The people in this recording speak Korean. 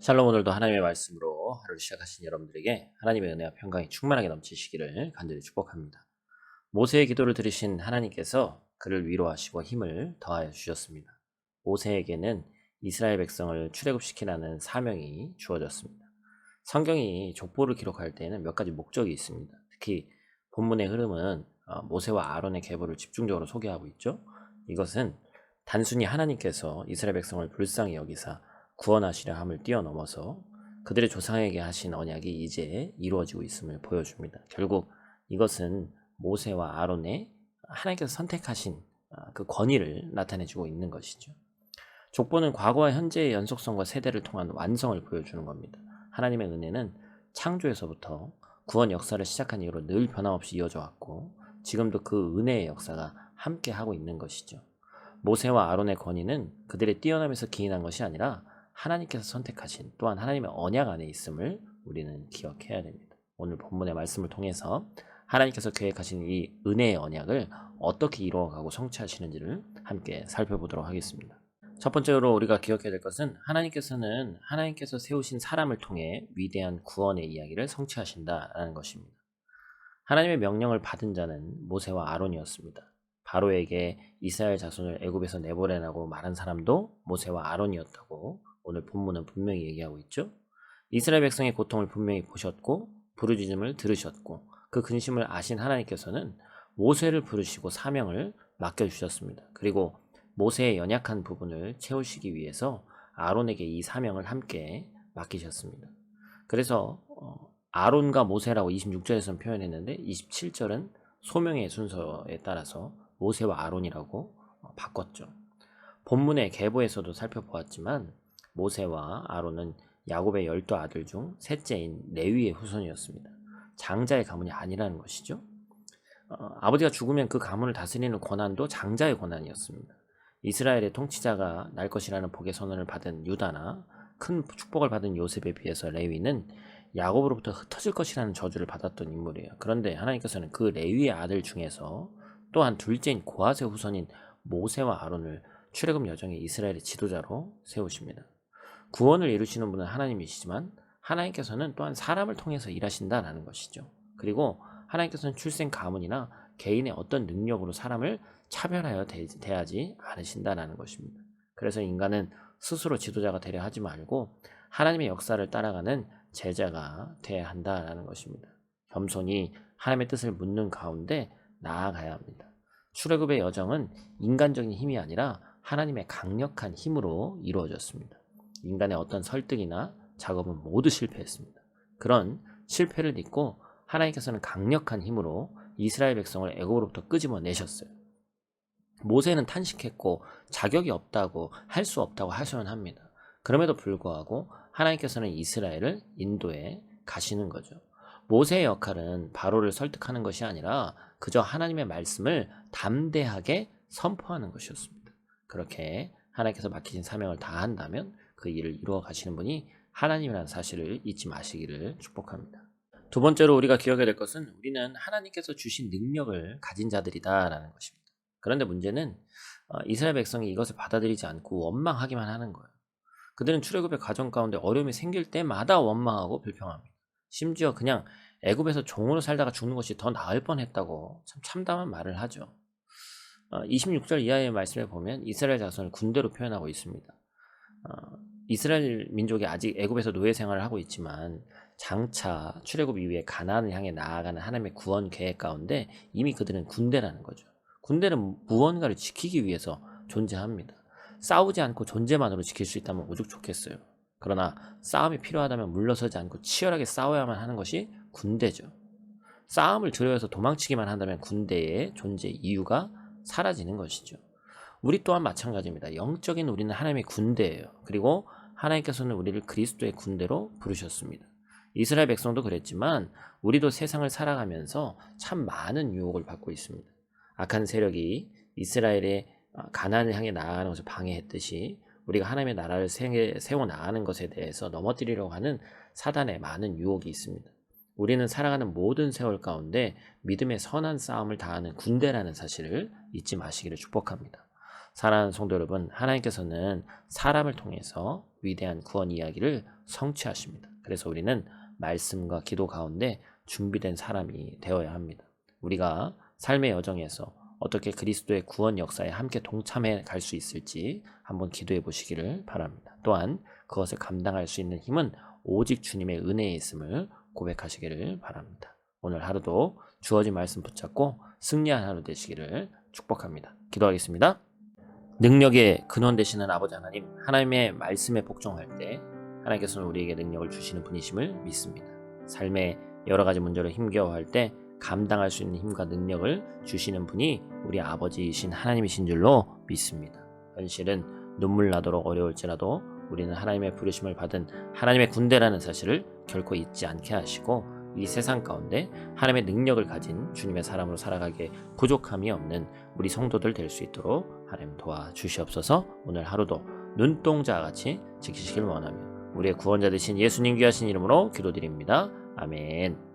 샬롬. 오늘도 하나님의 말씀으로 하루를 시작하신 여러분들에게 하나님의 은혜와 평강이 충만하게 넘치시기를 간절히 축복합니다. 모세의 기도를 들으신 하나님께서 그를 위로하시고 힘을 더하여 주셨습니다. 모세에게는 이스라엘 백성을 출애굽시키라는 사명이 주어졌습니다. 성경이 족보를 기록할 때에는 몇 가지 목적이 있습니다. 특히 본문의 흐름은 모세와 아론의 계보를 집중적으로 소개하고 있죠. 이것은 단순히 하나님께서 이스라엘 백성을 불쌍히 여기사 구원하시려 함을 뛰어넘어서 그들의 조상에게 하신 언약이 이제 이루어지고 있음을 보여줍니다. 결국 이것은 모세와 아론의 하나님께서 선택하신 그 권위를 나타내주고 있는 것이죠. 족보는 과거와 현재의 연속성과 세대를 통한 완성을 보여주는 겁니다. 하나님의 은혜는 창조에서부터 구원 역사를 시작한 이후로 늘 변함없이 이어져 왔고 지금도 그 은혜의 역사가 함께 하고 있는 것이죠. 모세와 아론의 권위는 그들의 뛰어남에서 기인한 것이 아니라 하나님께서 선택하신 또한 하나님의 언약 안에 있음을 우리는 기억해야 됩니다. 오늘 본문의 말씀을 통해서 하나님께서 계획하신 이 은혜의 언약을 어떻게 이루어가고 성취하시는지를 함께 살펴보도록 하겠습니다. 첫 번째로 우리가 기억해야 될 것은 하나님께서 세우신 사람을 통해 위대한 구원의 이야기를 성취하신다라는 것입니다. 하나님의 명령을 받은 자는 모세와 아론이었습니다. 바로에게 이스라엘 자손을 애굽에서 내보내라고 말한 사람도 모세와 아론이었다고 오늘 본문은 분명히 얘기하고 있죠. 이스라엘 백성의 고통을 분명히 보셨고 부르짖음을 들으셨고 그 근심을 아신 하나님께서는 모세를 부르시고 사명을 맡겨주셨습니다. 그리고 모세의 연약한 부분을 채우시기 위해서 아론에게 이 사명을 함께 맡기셨습니다. 그래서 아론과 모세라고 26절에서는 표현했는데 27절은 소명의 순서에 따라서 모세와 아론이라고 바꿨죠. 본문의 계보에서도 살펴보았지만 모세와 아론은 야곱의 12아들 중 셋째인 레위의 후손이었습니다. 장자의 가문이 아니라는 것이죠. 아버지가 죽으면 그 가문을 다스리는 권한도 장자의 권한이었습니다. 이스라엘의 통치자가 날 것이라는 복의 선언을 받은 유다나 큰 축복을 받은 요셉에 비해서 레위는 야곱으로부터 흩어질 것이라는 저주를 받았던 인물이에요. 그런데 하나님께서는 그 레위의 아들 중에서 또한 둘째인 고핫의 후손인 모세와 아론을 출애굽 여정의 이스라엘의 지도자로 세우십니다. 구원을 이루시는 분은 하나님이시지만 하나님께서는 또한 사람을 통해서 일하신다라는 것이죠. 그리고 하나님께서는 출생 가문이나 개인의 어떤 능력으로 사람을 차별하여 대하지 않으신다라는 것입니다. 그래서 인간은 스스로 지도자가 되려 하지 말고 하나님의 역사를 따라가는 제자가 되어야 한다라는 것입니다. 겸손히 하나님의 뜻을 묻는 가운데 나아가야 합니다. 출애굽의 여정은 인간적인 힘이 아니라 하나님의 강력한 힘으로 이루어졌습니다. 인간의 어떤 설득이나 작업은 모두 실패했습니다. 그런 실패를 딛고 하나님께서는 강력한 힘으로 이스라엘 백성을 애굽으로부터 끄집어내셨어요. 모세는 탄식했고 자격이 없다고 할 수 없다고 하소연합니다. 그럼에도 불구하고 하나님께서는 이스라엘을 인도해 가시는 거죠. 모세의 역할은 바로를 설득하는 것이 아니라 그저 하나님의 말씀을 담대하게 선포하는 것이었습니다. 그렇게 하나님께서 맡기신 사명을 다한다면 그 일을 이루어 가시는 분이 하나님이라는 사실을 잊지 마시기를 축복합니다. 두 번째로 우리가 기억해야 될 것은 우리는 하나님께서 주신 능력을 가진 자들이다라는 것입니다. 그런데 문제는 이스라엘 백성이 이것을 받아들이지 않고 원망하기만 하는 거예요. 그들은 출애굽의 과정 가운데 어려움이 생길 때마다 원망하고 불평합니다. 심지어 그냥 애굽에서 종으로 살다가 죽는 것이 더 나을 뻔했다고 참 참담한 말을 하죠. 26절 이하의 말씀에 보면 이스라엘 자손을 군대로 표현하고 있습니다. 이스라엘 민족이 아직 애굽에서 노예 생활을 하고 있지만 장차 출애굽 이후에 가나안을 향해 나아가는 하나님의 구원 계획 가운데 이미 그들은 군대라는 거죠. 군대는 무언가를 지키기 위해서 존재합니다. 싸우지 않고 존재만으로 지킬 수 있다면 오죽 좋겠어요. 그러나 싸움이 필요하다면 물러서지 않고 치열하게 싸워야만 하는 것이 군대죠. 싸움을 두려워해서 도망치기만 한다면 군대의 존재 이유가 사라지는 것이죠. 우리 또한 마찬가지입니다. 영적인 우리는 하나님의 군대예요. 그리고 하나님께서는 우리를 그리스도의 군대로 부르셨습니다. 이스라엘 백성도 그랬지만 우리도 세상을 살아가면서 참 많은 유혹을 받고 있습니다. 악한 세력이 이스라엘의 가나안을 향해 나아가는 것을 방해했듯이 우리가 하나님의 나라를 세워 나가는 것에 대해서 넘어뜨리려고 하는 사단의 많은 유혹이 있습니다. 우리는 살아가는 모든 세월 가운데 믿음의 선한 싸움을 다하는 군대라는 사실을 잊지 마시기를 축복합니다. 사랑하는 성도 여러분, 하나님께서는 사람을 통해서 위대한 구원 이야기를 성취하십니다. 그래서 우리는 말씀과 기도 가운데 준비된 사람이 되어야 합니다. 우리가 삶의 여정에서 어떻게 그리스도의 구원 역사에 함께 동참해 갈 수 있을지 한번 기도해 보시기를 바랍니다. 또한 그것을 감당할 수 있는 힘은 오직 주님의 은혜에 있음을 고백하시기를 바랍니다. 오늘 하루도 주어진 말씀 붙잡고 승리한 하루 되시기를 축복합니다. 기도하겠습니다. 능력의 근원 되시는 아버지 하나님, 하나님의 말씀에 복종할 때 하나님께서는 우리에게 능력을 주시는 분이심을 믿습니다. 삶의 여러 가지 문제로 힘겨워할 때 감당할 수 있는 힘과 능력을 주시는 분이 우리 아버지이신 하나님이신 줄로 믿습니다. 현실은 눈물 나도록 어려울지라도 우리는 하나님의 부르심을 받은 하나님의 군대라는 사실을 결코 잊지 않게 하시고 이 세상 가운데 하나님의 능력을 가진 주님의 사람으로 살아가기에 부족함이 없는 우리 성도들 될 수 있도록 하나님 도와주시옵소서. 오늘 하루도 눈동자와 같이 지키시길 원하며 우리의 구원자 되신 예수님 귀하신 이름으로 기도드립니다. 아멘.